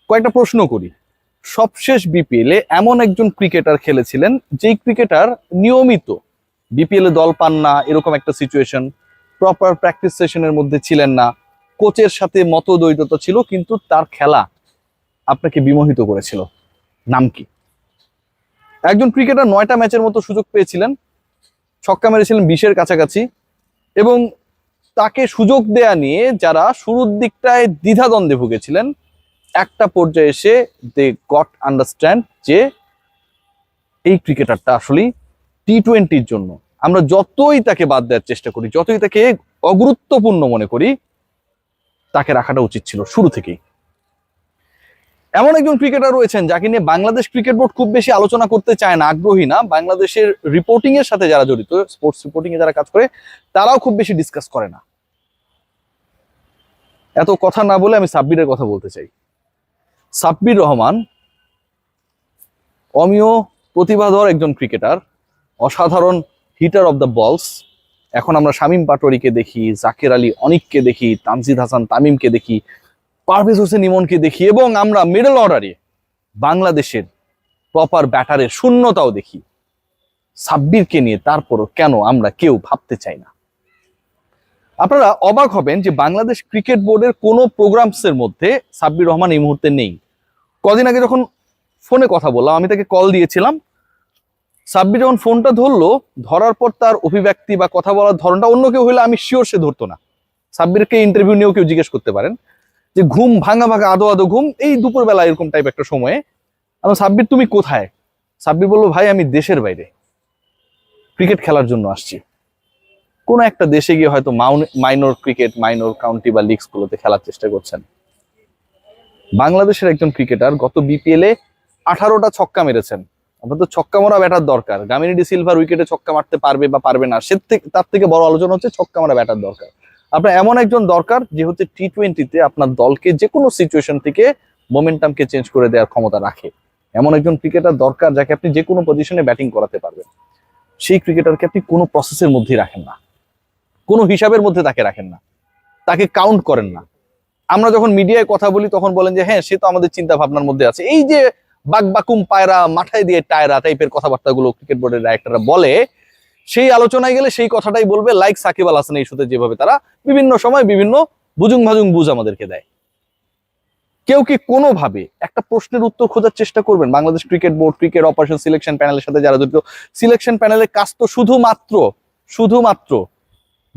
কয়েকটা প্রশ্ন করি। সবশেষ বিপিএল এ এমন একজন ক্রিকেটার খেলেছিলেন যেই ক্রিকেটার নিয়মিত বিপিএল এ দল পান না, এরকম একটা সিচুয়েশন, প্রপার প্র্যাকটিস সেশনের মধ্যে ছিলেন না, কোচের সাথে মতদ্বৈধতা ছিল, কিন্তু তার খেলা আপনাকে বিমোহিত করেছিল। নাম কি? একজন ক্রিকেটার 9টা ম্যাচের মতো সুযোগ পেয়েছিলেন, ছক্কা মেরেছিলেন 20-এর কাছাকাছি, এবং তাকে সুযোগ দেয়া নিয়ে যারা শুরুর দিকটায় দ্বিধাদ্বন্দ্বে ভুগেছিলেন, একটা পর্যায়ে এসে দে গট আন্ডারস্ট্যান্ড যে এই ক্রিকেটারটা আসলে টি-20-র জন্য, আমরা যতই তাকে বাদ দেওয়ার চেষ্টা করি, যতই তাকে অগুরুত্বপূর্ণ মনে করি, তাকে রাখাটা উচিত ছিল শুরু থেকেই। এমন একজন ক্রিকেটার রয়েছেন যাকে নিয়ে বাংলাদেশ ক্রিকেট বোর্ড খুব বেশি আলোচনা করতে চায় না, আগ্রহী না। বাংলাদেশের রিপোর্টিং এর সাথে যারা জড়িত, স্পোর্টস রিপোর্টিং এ যারা কাজ করে, তারাও খুব বেশি ডিসকাস করে না। এত কথা না বলে আমি সাব্বিরের কথা বলতে চাই। সাব্বির রহমান অমীয় প্রতিভাধর একজন ক্রিকেটার, অসাধারণ হিটার অফ দ্য বলস। এখন আমরা শামীম পাটোয়ারিকে দেখি, জাকের আলী অনিককে দেখি, তানজিদ হাসান তামিমকে দেখি, পারভেজ হোসেন ইমনকে দেখি, এবং আমরা মিডল অর্ডারে বাংলাদেশের প্রপার ব্যাটারের শূন্যতাও দেখি। সাব্বিরকে নিয়ে তারপরও কেন আমরা কেউ ভাবতে চাই না? আপনারা অবাক হবেন যে বাংলাদেশ ক্রিকেট বোর্ডের কোনো প্রোগ্রামসের মধ্যে সাব্বির রহমান এই মুহূর্তে নেই। কদিন আগে যখন ফোনে কথা বললাম, আমি তাকে কল দিয়েছিলাম, সাব্বির যখন ফোনটা ধরলো, ধরার পর তার অভিব্যক্তি বা কথা বলার ধরনটা অন্য কেউ হলে আমি শিওর সে ধরতো না। সাব্বিরকে ইন্টারভিউ নিয়েও কেউ জিজ্ঞেস করতে পারেন যে ঘুম ভাঙা ভাঙা আদো আদো ঘুম, এই দুপুরবেলা এরকম টাইপ একটা সময়ে। আমি সাব্বির তুমি কোথায়? সাব্বির বললো ভাই আমি দেশের বাইরে ক্রিকেট খেলার জন্য আসছি। কোন একটা দেশে গিয়ে হয়তো মাইনর ক্রিকেট, মাইনর কাউন্টি বা লিগস গুলোতে খেলার চেষ্টা করছেন। বাংলাদেশের একজন ক্রিকেটার গত বিপিএল এ 18টা ছক্কা মেরেছেন। আপনার তো ছক্কা মারা ব্যাটার দরকার। গামিনী ডি সিলভার উইকেটে ছক্কা মারতে পারবে বা পারবে না, তার থেকে বড় আলোচনা হচ্ছে ছক্কা মারা ব্যাটার দরকার। আপনার এমন একজন দরকার যে হচ্ছে টি-20-তে আপনার দলকে যে কোনো সিচুয়েশন থেকে মোমেন্টামকে চেঞ্জ করে দেওয়ার ক্ষমতা রাখে। এমন একজন ক্রিকেটার দরকার যাকে আপনি যে কোনো পজিশনে ব্যাটিং করাতে পারবেন। সেই ক্রিকেটারকে আপনি কোনো প্রসেসের মধ্যেই রাখেন না, কোনো হিসাবের মধ্যে তাকে রাখেন না, তাকে কাউন্ট করেন না। আমরা যখন মিডিয়ায় কথা বলি তখন বলেন যে হ্যাঁ সে তো আমাদের চিন্তা ভাবনার মধ্যে আছে। এই যে বাকবাকুম পায়রা মাথায় দিয়ে টায়রা টাইপের কথাবার্তাগুলো ক্রিকেট বোর্ডের ডাইরেক্টররা বলে, সেই আলোচনায় গেলে সেই কথাটাই বলবে, লাইক সাকিব আল হাসান ইস্যুতে যেভাবে তারা বিভিন্ন সময় বিভিন্ন বুজুং ভাজুং বুঝ আমাদেরকে দেয়। কেউ কি কোনোভাবে একটা প্রশ্নের উত্তর খোঁজার চেষ্টা করবেন? Bangladesh cricket board, cricket operation selection প্যানেলের সাথে যারা জড়িত, সিলেকশন প্যানেলের কাজ তো শুধুমাত্র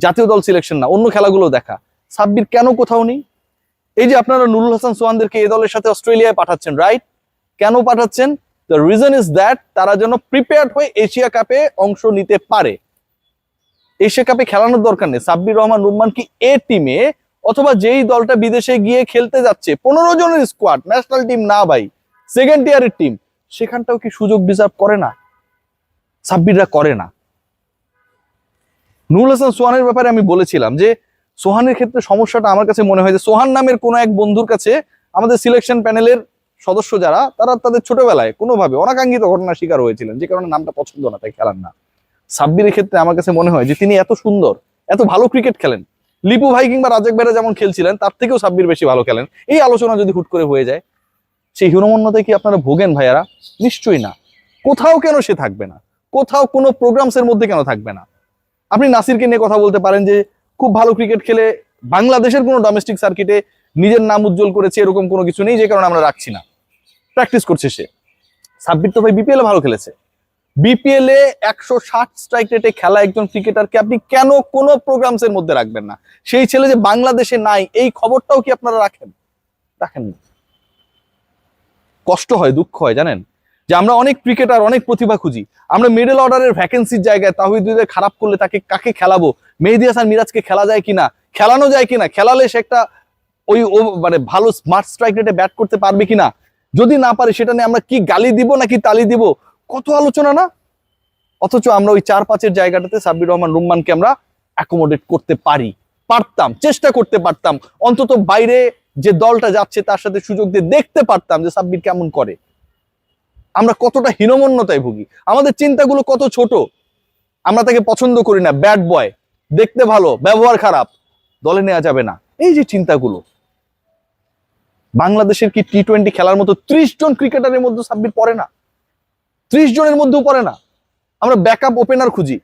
জাতীয় দল সিলেকশন না, অন্য খেলাগুলো দেখা। সাব্বির কেন কোথাও নেই? এই যে আপনারা নুরুল হাসান সোহানদেরকে এই দলের সাথে অস্ট্রেলিয়ায় পাঠাচ্ছেন, রাইট? কেন পাঠাচ্ছেন? দ্য রিজন ইজ দ্যাট তারা যেন প্রিপেয়ার্ড হয়ে এশিয়া কাপে অংশ নিতে পারে। এশিয়া কাপে খেলানোর দরকার নেই। সাব্বির রহমান রুম্মান কি এ টিমে, অথবা যেই দলটা বিদেশে গিয়ে খেলতে যাচ্ছে 15 জনের স্কোয়াড, ন্যাশনাল টিম না ভাই, সেকেন্ড টিয়ারের টিম, সেখানটাও কি সুযোগ ডিজার্ভ করে না? সাব্বিররা করে না। নুরুল হাসান সোহানের ব্যাপারে আমি বলেছিলাম যে সোহানের ক্ষেত্রে সমস্যাটা আমার কাছে মনে হয় যে সোহান নামের কোনো এক বন্ধুর কাছে আমাদের সিলেকশন প্যানেলের সদস্য যারা, তারা তাদের ছোটবেলায় কোনোভাবে অনাকাঙ্ক্ষিত ঘটনার শিকার হয়েছিলেন, যে কারণে নামটা পছন্দ না, তাই খেলার না। সাব্বিরের ক্ষেত্রে আমার কাছে মনে হয় যে তিনি এত সুন্দর, এত ভালো ক্রিকেট খেলেন, লিপু ভাই কিংবা রাজাক ভাইরা যেমন খেলছিলেন তার থেকেও সাব্বির বেশি ভালো খেলেন। এই আলোচনা যদি হুট করে হয়ে যায়, সেই হীনমন্যতায় কি আপনারা ভোগেন ভাইয়ারা? নিশ্চয়ই না। কোথাও কেন সে থাকবে না? কোথাও কোনো প্রোগ্রামসের মধ্যে কেন থাকবে না? আপনি নাসিরকে নিয়ে কথা বলতে পারেন যে খুব ভালো ক্রিকেট খেলে বাংলাদেশের কোনো ডোমেস্টিক সার্কিটে নিজের নাম উজ্জ্বল করেছে, এরকম কোনো কিছু নেই, যে কারণে আমরা রাখছি না। প্র্যাকটিস করছে সে। সাব্বির তো ভাই বিপিএল এ ভালো খেলেছে। বিপিএল এ 160 স্ট্রাইক রেটে খেলা একজন ক্রিকেটারকে আপনি কেন কোনো প্রোগ্রামস এর মধ্যে রাখবেন না? সেই ছেলে যে বাংলাদেশে নাই এই খবরটাও কি আপনারা রাখেন না? কষ্ট হয়, দুঃখ হয় জানেন, যে আমরা অনেক ক্রিকেটার, অনেক প্রতিভা খুঁজি, আমরা মিডল অর্ডারের ভ্যাকেন্সির জায়গায় তাহিদ হৃদয় খারাপ করলে তাকে কাকে খেলাবো? মেহেদী হাসান মিরাজকে খেলা যায় কিনা, খেলানো যায় কিনা, খেলালে সে একটা ওই মানে ভালো স্মার্ট স্ট্রাইক রেটে ব্যাট করতে পারবে কিনা, যদি না পারে সেটা নিয়ে আমরা কি গালি দিব নাকি তালি দিব, কত আলোচনা না? অথচ আমরা ওই 4-5-এর জায়গাটাতে সাব্বির রহমান রুম্মানকে আমরা অ্যাকোমোডেট করতে পারতাম, চেষ্টা করতে পারতাম, অন্তত বাইরে যে দলটা যাচ্ছে তার সাথে সুযোগ দিয়ে দেখতে পারতাম যে সাব্বির কেমন করে। আমরা কতটা হীনমন্যতায় ভুগি, আমাদের চিন্তাগুলো কত ছোট। আমরা তাকে পছন্দ করি না, ব্যাড বয়, দেখতে ভালো, ব্যবহার খারাপ, দলে নেওয়া যাবে না, এই যে চিন্তাগুলো, বাংলাদেশের কি টি-20 খেলার মতো 30 জন ক্রিকেটারের মধ্যে সাব্বির পড়ে না? 30 জনের মধ্যেও পড়ে না। আমরা ব্যাকআপ ওপেনার খুঁজি।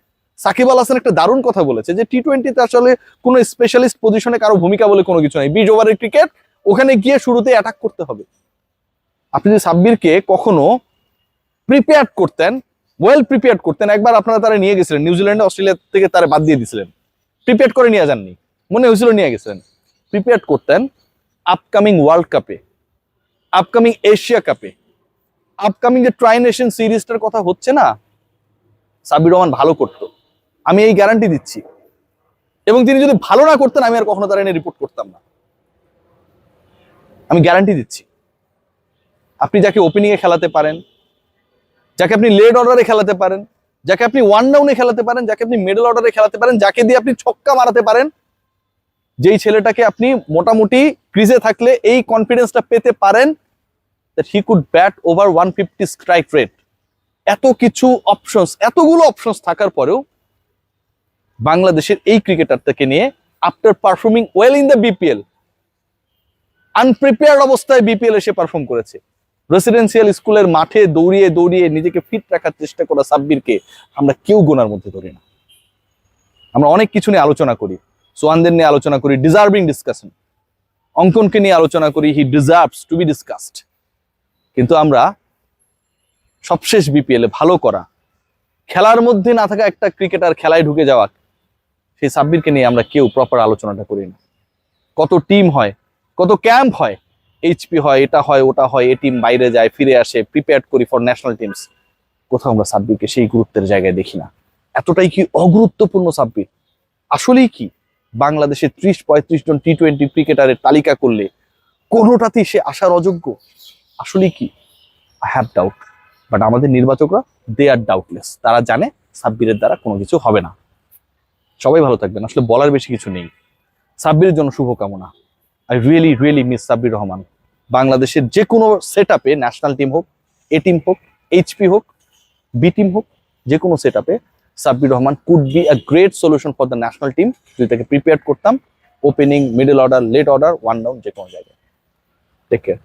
সাকিব আল হাসান একটা দারুণ কথা বলেছে যে টি-20তে আসলে কোনো স্পেশালিস্ট পজিশনে কারো ভূমিকা বলে কোনো কিছু নেই। 20 ওভারের ক্রিকেট, ওখানে গিয়ে শুরুতে অ্যাটাক করতে হবে। আপনি যদি সাব্বিরকে কখনো প্রিপেয়ার করতেন, ওয়েল প্রিপেয়ার করতেন, একবার আপনারা তারা নিয়ে গেছিলেন নিউজিল্যান্ডে, অস্ট্রেলিয়া থেকে তারা বাদ দিয়ে দিয়েছিলেন, প্রিপেয়ার করে নিয়ে যাননি, মনে হয়েছিল নিয়ে গেছিলেন। প্রিপেয়ার করতেন আপকামিং ওয়ার্ল্ড কাপে, আপকামিং এশিয়া কাপে, আপকামিং যে ট্রাই নেশন সিরিজটার কথা হচ্ছে না, সাব্বির রহমান ভালো করতো, আমি এই গ্যারান্টি দিচ্ছি। এবং তিনি যদি ভালো না করতেন, আমি আর কখনো তারা এনে রিপোর্ট করতাম না, আমি গ্যারান্টি দিচ্ছি। আপনি যাকে ওপেনিং এ খেলাতে পারেন, যাকে আপনি লেট অর্ডারে খেলাতে পারেন, যাকে আপনি ওয়ান ডাউনে খেলাতে পারেন, যাকে আপনি মিডল অর্ডারে খেলাতে পারেন, যাকে দিয়ে আপনি ছক্কা মারাতে পারেন, যেই ছেলেটাকে আপনি মোটামুটি ক্রিজে থাকলে এই কনফিডেন্সটা পেতে পারেন that he could bat over 150 strike rate, এত কিছু অপশনস, এতগুলো অপশনস থাকার পরেও বাংলাদেশের এই ক্রিকেটারটাকে নিয়ে after performing well in the BPL, unprepared অবস্থায় বিপিএল এসে পারফর্ম করেছে। রেসিডেন্সিয়াল স্কুলের মাঠে দৌড়িয়ে দৌড়িয়ে নিজেকে ফিট রাখার চেষ্টা করা সাব্বিরকে আমরা কেউ গোনার মধ্যে ধরি না। আমরা অনেক কিছু নিয়ে আলোচনা করি, সোহানদের নিয়ে আলোচনা করি, ডিজার্ভিং ডিসকাশন, অঙ্কনকে নিয়ে আলোচনা করি, he deserves to be discussed. কিন্তু আমরা সবশেষ বিপিএল এ ভালো করা, খেলার মধ্যে না থাকা একটা ক্রিকেটার খেলায় ঢুকে যাওয়া, সেই সাব্বিরকে নিয়ে আমরা কেউ প্রপার আলোচনাটা করি না। কত টিম হয়, কত ক্যাম্প হয়, এইচপি হয়, এটা হয়, ওটা হয়, এ টিম বাইরে যায়, ফিরে আসে, প্রিপেয়ার করি ফর ন্যাশনাল টিমস, কোথাও আমরা সাব্বিরকে সেই গুরুত্বের জায়গায় দেখি না। এতটাই কি অগুরুত্বপূর্ণ সাব্বির? আসলেই কি বাংলাদেশের 30-35 জন টি-20 ক্রিকেটারের তালিকা করলে কোনোটাতেই সে আসার অযোগ্য? আসলেই কি? I have doubt. বাট আমাদের নির্বাচকরা দে আর ডাউটলেস, তারা জানে সাব্বিরের দ্বারা কোনো কিছু হবে না। সবাই ভালো থাকবেন, আসলে বলার বেশি কিছু নেই। সাব্বিরের জন্য শুভকামনা। I really really miss Sabbir Rahman. বাংলাদেশের যে কোনো সেট আপে, ন্যাশনাল টিম হোক, এ টিম হোক, এইচপি হোক, বি টিম হোক, যে কোনো সেট আপে Sabbir Rahman could be a great solution for the national team যদি তাকে প্রিপেয়ার করতাম opening, middle order, late order, one down, যে কোনো জায়গায়। Take care.